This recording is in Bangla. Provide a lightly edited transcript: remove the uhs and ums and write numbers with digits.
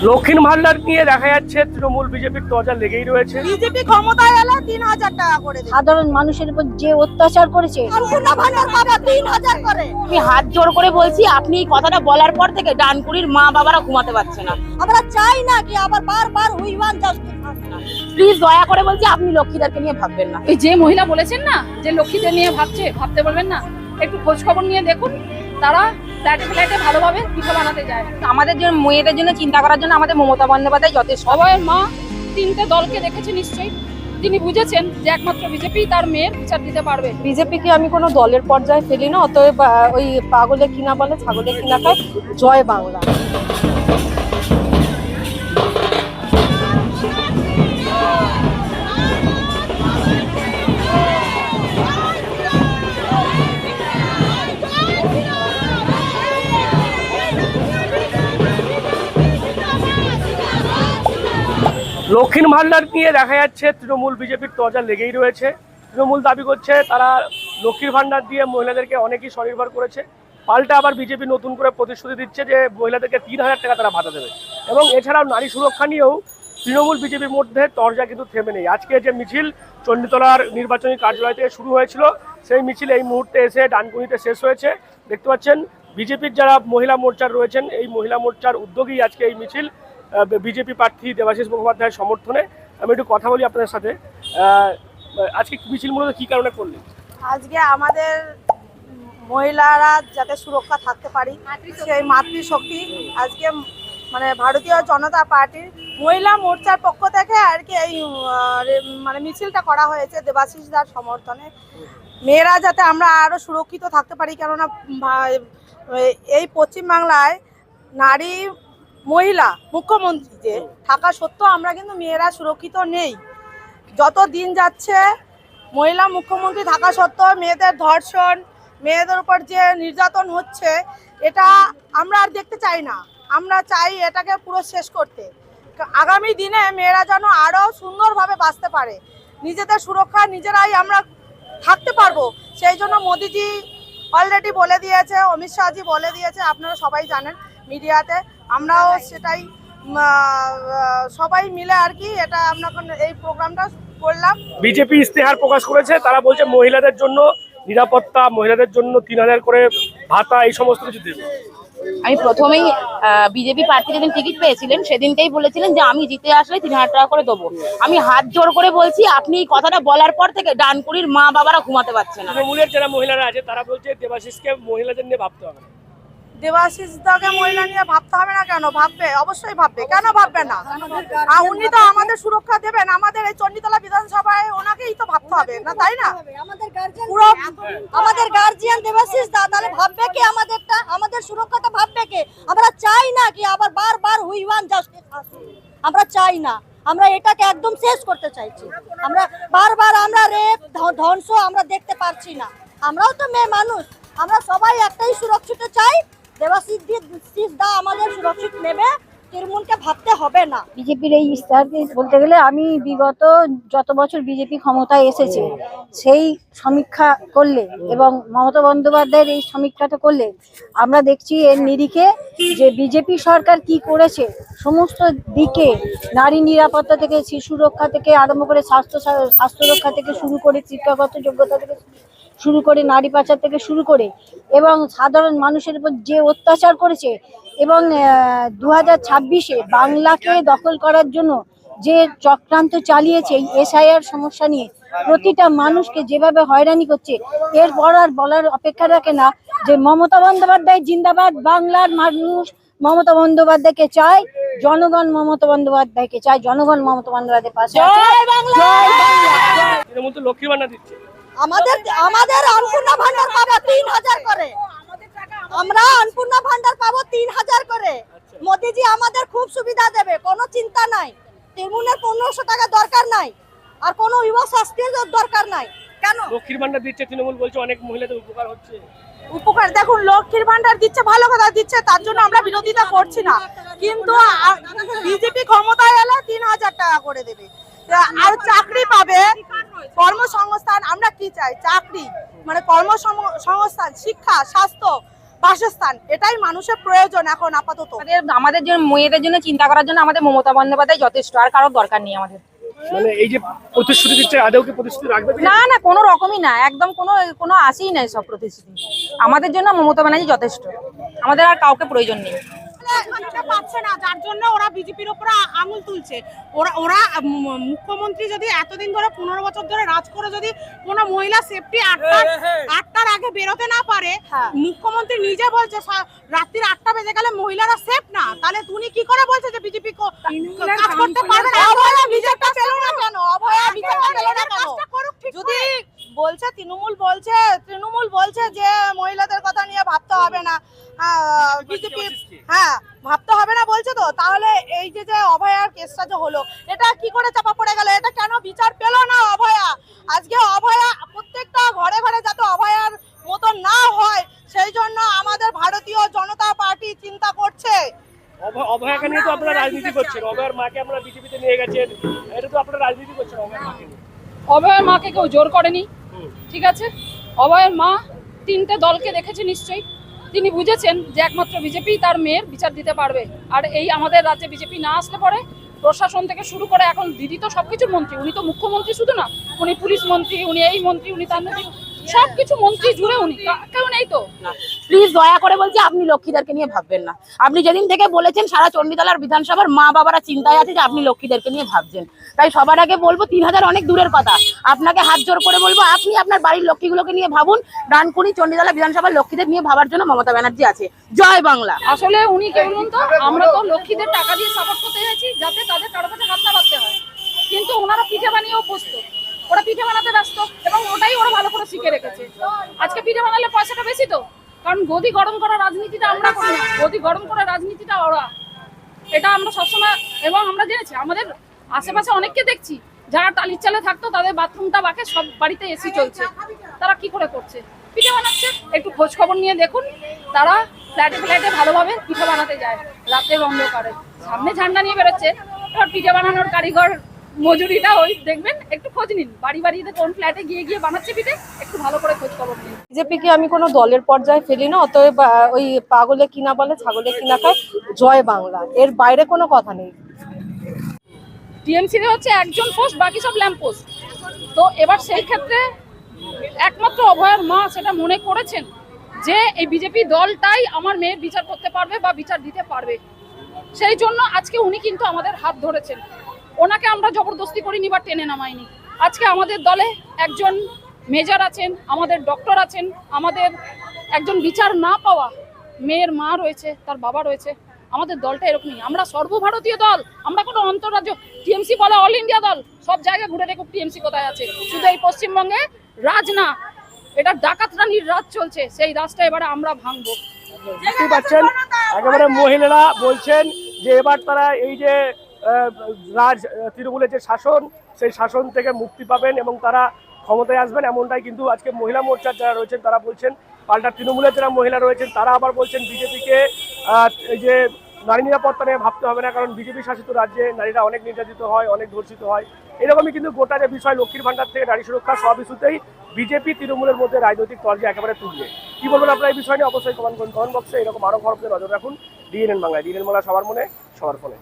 লক্ষ্মীর ভান্ডার নিয়ে দেখা যাচ্ছে তৃণমূল বিজেপির দরজা লেগেই রয়েছে। বিজেপি ক্ষমতায় এলে ৩০০০ টাকা করে দেবে। সাধারণ মানুষের উপর যে অত্যাচার করেছে, সম্পূর্ণ ভান্ডার পাবে ৩০০০ করে। আমি হাত জোড় করে বলছি, আপনি এই কথাটা বলার পর থেকে ডানকুনির মা বাবারা ঘুমাতে পারছে না। আমরা চাই না কি আবার বারবার হুইওয়ান জাস্টিস। প্লিজ দয়া করে বলছি, আপনি লক্ষ্মীদেরকে নিয়ে ভাববেন না। এই যে মহিলা বলেছেন না যে লক্ষ্মীদের নিয়ে ভাবতে বলবেন না, একটু খোঁজ খবর নিয়ে দেখুন তারা ফ্ল্যাটে ফ্ল্যাটে ভালোভাবে পিঠা বানাতে যায়। আমাদের জন্য, মেয়েদের জন্য চিন্তা করার জন্য আমাদের মমতা বন্দ্যোপাধ্যায় যথেষ্ট। সবাই মা তিনটে দলকে দেখেছে নিশ্চয়ই, তিনি বুঝেছেন যে একমাত্র বিজেপি তার মেয়ের বিচার দিতে পারবে। বিজেপিকে আমি কোনো দলের পর্যায়ে ফেলি না, অতএব ওই পাগলে কিনা বলে ছাগলে কিনা খায়। জয় বাংলা। লক্ষ্মীর ভান্ডার নিয়ে দেখা যাচ্ছে তৃণমূল বিজেপির দরজা লেগেই রয়েছে। তৃণমূল দাবি করছে তারা লক্ষ্মীর ভান্ডার দিয়ে মহিলাদেরকে অনেকই স্বনির্ভর করেছে। পাল্টা আবার বিজেপি নতুন করে প্রতিশ্রুতি দিচ্ছে যে মহিলাদেরকে ৩০০০ টাকা তারা ভাতা দেবে। এবং এছাড়াও নারী সুরক্ষা নিয়েও তৃণমূল বিজেপির মধ্যে তরজা কিন্তু থেমে নেই। আজকে যে মিছিল চণ্ডীতলার নির্বাচনী কার্যালয় থেকে শুরু হয়েছিল, সেই মিছিল এই মুহূর্তে এসে ডানকুনিতে শেষ হয়েছে। দেখতে পাচ্ছেন বিজেপির যারা মহিলা মোর্চার রয়েছেন, এই মহিলা মোর্চার উদ্যোগেই আজকে এই মিছিল বিজেপি প্রার্থী দেবাশিস মুখোপাধ্যায়ের সমর্থনে। আমি একটু কথা বলি আপনাদের সাথে। আজকে মিছিল মূলত কী কারণে করলেন? আজকে আমাদের মহিলারা যাতে সুরক্ষা থাকতে পারি, সেই মাতৃশক্তি আজকে মানে ভারতীয় জনতা পার্টির মহিলা মোর্চার পক্ষ থেকে আর কি এই মানে মিছিলটা করা হয়েছে দেবাশিস দার সমর্থনে। মেয়েরা যাতে আমরা আরও সুরক্ষিত থাকতে পারি, কেননা এই পশ্চিমবাংলায় নারী মহিলা মুখ্যমন্ত্রী যে থাকা সত্ত্বেও আমরা কিন্তু মেয়েরা সুরক্ষিত নেই। যত দিন যাচ্ছে মহিলা মুখ্যমন্ত্রী থাকা সত্ত্বেও মেয়েদের ধর্ষণ, মেয়েদের উপর যে নির্যাতন হচ্ছে, এটা আমরা আর দেখতে চাই না। আমরা চাই এটাকে পুরো শেষ করতে। আগামী দিনে মেয়েরা যেন আরও সুন্দরভাবে বাঁচতে পারে, নিজেদের সুরক্ষা নিজেরাই আমরা থাকতে পারবো। সেই জন্য মোদিজি অলরেডি বলে দিয়েছে, অমিত শাহজি বলে দিয়েছে, আপনারা সবাই জানেন মিডিয়াতে। আমরাও সেটাই সবাই মিলে আর কি এটা আমরা এই প্রোগ্রামটা করলাম। বিজেপি ইস্তেহার প্রকাশ করেছে, তারা বলছে মহিলাদের জন্য নিরাপত্তা, মহিলাদের জন্য ৩০০০ করে ভাতা, এই সমস্ত কিছু দেবে। আমি প্রথমেই বিজেপি প্রার্থী যেদিন টিকিট পেয়েছিলেন সেদিনকেই বলেছিলেন যে আমি জিতে আসলে ৩০০০ টাকা করে দেবো। আমি হাত জোড় করে বলছি, আপনি এই কথাটা বলার পর থেকে ডানকুনির মা বাবারা ঘুমাতে পারছে না। তৃণমূলের যারা মহিলারা আছে তারা বলছে দেবাশিসকে মহিলাদের নিয়ে ভাবতে হবে। দেবাশিস দাকে মহিলা নিয়ে ভাবতে হবে না কেন? ভাববে, অবশ্যই ভাববে। কেন ভাববে না? উনি তো আমাদের সুরক্ষা দেবেন। আমাদের এই চণ্ডীতলা বিধানসভায় ওনাকেই তো ভাবতে হবে না, তাই না? পুরো আমাদের গার্জিয়ান দেবাশিস দা, তাহলে ভাববে কে আমাদেরটা, আমাদের সুরক্ষাটা ভাববে কে? আমরা চাই না কি আবার বারবার হুইওয়ান জাস্টিস আসুক। আমরা চাই না, আমরা এটাকে একদম শেষ করতে চাইছি। আমরা বারবার আমরা রেপ ধ্বংস আমরা দেখতে পারছি না। আমরাও তো মেয়ে মানুষ, আমরা সবাই একটাই সুরক্ষিত চাই। দেবাশিস দা আমাদের সুরক্ষিত নেবে, তৃণমূলকে ভাবতে হবে না। বিজেপির এই ইস্তাহারকে বলতে গেলে আমি বিগত যত বছর বিজেপি ক্ষমতায় এসেছে সেই সমীক্ষা করলে এবং মমতা বন্দ্যোপাধ্যায়ের এই সমীক্ষাটা করলে আমরা দেখছি এর নিরিখে যে বিজেপি সরকার কি করেছে সমস্ত দিকে, নারী নিরাপত্তা থেকে শিশু রক্ষা থেকে আরম্ভ করে স্বাস্থ্য রক্ষা থেকে শুরু করে শিক্ষাগত যোগ্যতা থেকে শুরু করে নারী পাচার থেকে শুরু করে এবং সাধারণ মানুষের উপর যে অত্যাচার করেছে এবং 2026-এ বাংলাকে দখল করার জন্য যে চক্রান্ত চালিয়েছে এই এসআইআর সমস্যা নিয়ে, প্রতিটা মানুষকে যেভাবে হয়রানি করছে, এরপর আর বলার অপেক্ষা রাখে না যে মমতা বন্দ্যোপাধ্যায় জিন্দাবাদ। বাংলার মানুষ মমতা বন্দ্যোপাধ্যায়কে চায়, জনগণ মমতা বন্দ্যোপাধ্যায়কে চায়, জনগণ মমতা বন্দ্যোপাধ্যায়ের পাশে আছে। জয় বাংলা। তৃণমূল তো লক্ষ্মীর ভান্ডার দিচ্ছে, আমাদের অন্নপূর্ণা ভান্ডার পাবো ৩০০০ করে। আমরা অন্নপূর্ণা ভান্ডার পাবো ৩০০০ করে। মোদিজি আমাদের খুব সুবিধা দেবে, কোনো চিন্তা নাই। তৃণমূলের 1500 টাকা দরকার নাই, আর কোনো যুবা শাস্তির দরকার নাই। কেন লক্ষ্মীর ভান্ডার দিচ্ছে? তৃণমূল বলছে অনেক মহিলাদের উপকার হচ্ছে। উপকার দেখুন, লক্ষ্মীর ভান্ডার দিচ্ছে, ভালো কথা দিচ্ছে, তার জন্য আমরা বিরোধিতা করছি না। কিন্তু বিজেপি ক্ষমতায় এলে ৩০০০ টাকা করে দেবে, আর চাকরি পাবে, কর্মসংস্থান। আমরা কি চাই? চাকরি মানে কর্মসংস্থান, শিক্ষা, স্বাস্থ্য, বাসস্থান, এটাই মানুষের প্রয়োজন এখন আপাতত। আমাদের জন্য মেয়েদের জন্য চিন্তা করার জন্য আমাদের মমতা বন্দ্যোপাধ্যায় যথেষ্ট, আর কারোর দরকার নেই আমাদের। মানে এই যে প্রতিশ্রুতি দিচ্ছে, আদৌ কি প্রতিশ্রুতি রাখবে? না না, কোনো রকমই না, একদম কোনো আসেই নাই সব প্রতিশ্রুতি। আমাদের জন্য মমতা ব্যানার্জি যথেষ্ট, আমাদের আর কাউকে প্রয়োজন নেই। পাচ্ছে না, যার জন্য ওরা বিজেপির উপর আঙুল তুলছে। ওরা মুখ্যমন্ত্রী যদি এতদিন ধরে 15 বছর ধরে রাজ করে যদি কোনো মহিলা সেফটি 8টার আগে বেরোতে না পারে, মুখ্যমন্ত্রী নিজে বলছে রাত্রির 8টা বেজে গেলে মহিলারা সেফ না, তাহলে তুমি কি করে বলছে যে বিজেপি কাজ করতে পারবে না? অভয়া বিচারটা পেল না কেন? অভয়া বিচারটা পেল না কেন? যদি বলছে তৃণমূল বলছে যে মহিলাদের কথা নিয়ে ভাবতে হবে না, বিজেপি ভাবতে হবে না বলছে, তো তাহলে এই যে অভয়ার কেসটা যে হলো, এটা কি করে চাপা পড়ে গেল? এটা কেন বিচার পেল না অভয়া? আজকে অভয়া প্রত্যেকটা ঘরে ঘরে যাতে অভয়ার মতো না হয়, সেই জন্য আমাদের ভারতীয় জনতা পার্টি চিন্তা করছে। অভয়াকে নিয়ে তো আপনারা রাজনীতি করছেন, অভয়ার মাকে আপনারা বিজেপিতে নিয়ে গেছেন, এটা তো আপনারা রাজনীতি করছেন অভয়ার মাকে নিয়ে। অভয়ের মাকে কেউ জোর করেনি, ঠিক আছে? অভয়ের মা 3টে দলকে দেখেছে নিশ্চয়ই, তিনি বুঝেছেন যে একমাত্র বিজেপি তার মেয়ের বিচার দিতে পারবে। আর এই আমাদের রাজ্যে বিজেপি না আসলে পরে প্রশাসন থেকে শুরু করে, এখন দিদি তো সবকিছুর মন্ত্রী, উনি তো মুখ্যমন্ত্রী শুধু না, উনি পুলিশ মন্ত্রী, উনি এই মন্ত্রী, উনি তার মন্ত্রী, সবকিছু মন্ত্রী জুড়ে উনি, কেউ নেই তো। প্লিজ দয়া করে বলছি, আপনি লক্ষ্মীদেরকে নিয়ে ভাববেন না। আপনি যেদিন থেকে বলেছেন সারা চণ্ডীতলার বিধানসভার মা বাবারা চিন্তায় আছে যে আপনি লক্ষ্মীদেরকে নিয়ে ভাবছেন, তাই সবার আগে বলবো 3000 অনেক দূরের কথা, আপনাকে হাত জোর করে বলবো আপনি আপনার বাড়ির লক্ষ্মীগুলোকে নিয়ে ভাবুন। ডানকুনি চণ্ডীতলা বিধানসভার লক্ষ্মীদের নিয়ে ভাবার জন্য মমতা ব্যানার্জি আছে। জয় বাংলা। আসলে উনি কে বলুন তো, আমরা তো লক্ষ্মীদের টাকা দিয়ে সাপোর্ট করতে চাইছি যাতে তাদের কারো কাছে হাত না পাততে হয়, কিন্তু ওনারা পিঠে বানিয়ে অভ্যস্ত, ওরা পিঠে বানাতে ব্যস্ত এবং ওটাই ওরা ভালো করে শিখে রেখেছে। আজকে পিঠে বানালে পয়সাটা বেশি তো, কারণ গদি গরম করা রাজনীতিটা আমরা করি না, গদি গরম করা রাজনীতিটা ওরা, এটা আমরা সবসময়, এবং আমরা জেনেছি আমাদের আশেপাশে অনেককে দেখছি যারা টালির চালে থাকতো তাদের বাথরুমটা বাকে সব বাড়িতে এসি চলছে, তারা কি করে করছে? পিঠে বানাচ্ছে। একটু খোঁজ খবর নিয়ে দেখুন, তারা ফ্ল্যাটে ফ্ল্যাটে ভালোভাবে পিঠে বানাতে যায় রাতের অন্ধকারে, সামনে ঝান্ডা নিয়ে বেরোচ্ছে, এবার পিঠে বানানোর কারিগর মজুরিটা ওই দেখবেন, একটু খোঁজ নিন বাড়ি বাড়িতে কোন ফ্ল্যাটে গিয়ে গিয়ে বানাচ্ছে পিঠে, একটু ভালো করে খোঁজ খবর নিন। বিজেপিকে আমি কোনো দলের পর্যায়ে ফেলি না, অতএব ওই পাগলে কিনা বলে ছাগলে কিনা খায়, জয় বাংলা, এর বাইরে কোনো কথা নেই। টিএমসি হচ্ছে একজন পোস্ট, বাকি সব ল্যাম্প পোস্ট। তো এবার সেই ক্ষেত্রে একমাত্র অভয়ের মা সেটা মনে করেছেন যে এই বিজেপি দলটাই আমার মেয়ের বিচার করতে পারবে বা বিচার দিতে পারবে, সেই জন্য আজকে উনি কিন্তু আমাদের হাত ধরেছেন। ওনাকে আমরা জবরদস্তি করিনি বা টেনে নামাইনি। আজকে আমাদের দলে একজন মেজর আছেন, আমাদের ডক্টর আছেন, আমাদের একজন বিচার না পাওয়া মেয়ের মা রয়েছে, তার বাবা রয়েছে। আমাদের দলটা এরকমই, আমরা সর্বভারতীয় দল, আমরা কোনো অন্তর্রাজ্য, টিএমসি বলা অল ইন্ডিয়া দল, সব জায়গায় ঘুরে দেখুক টিএমসি কোথায় আছে, শুধু এই পশ্চিমবঙ্গে রাজ না, এটা ডাকাত রানীর রাজ চলছে, সেই রাজটা এবারে আমরা ভাঙবো। বুঝতেই পারছেন, একেবারে মহিলারা বলছেন যে এবার তারা এই যে তৃণমূলের যে শাসন, সেই শাসন থেকে মুক্তি পাবেন এবং তারা ক্ষমতায় আসবেন, এমনটাই কিন্তু আজকে মহিলা মোর্চার যারা রয়েছেন তারা বলছেন। পাল্টা তৃণমূলের যারা মহিলা রয়েছেন তারা আবার বলছেন বিজেপিকে এই যে নারী নিরাপত্তা নিয়ে ভাবতে হবে না, কারণ বিজেপি শাসিত রাজ্যে নারীরা অনেক নির্যাতিত হয়, অনেক ধর্ষিত হয়। এরকমই কিন্তু গোটা যে বিষয় লক্ষ্মীর ভান্ডার থেকে নারী সুরক্ষা, সব ইস্যুতেই বিজেপি তৃণমূলের মধ্যে রাজনৈতিক তর্জা একেবারে তুলবে। কি বলবেন আপনারা এই বিষয় নিয়ে? অবশ্যই কমেন্ট করুন কমেন্ট বক্সে। এরকম আরো খবরকে নজর রাখুন ডিএনএন বাংলায়। ডিএনএন বাংলা সবার মনে, সবার ফোনে।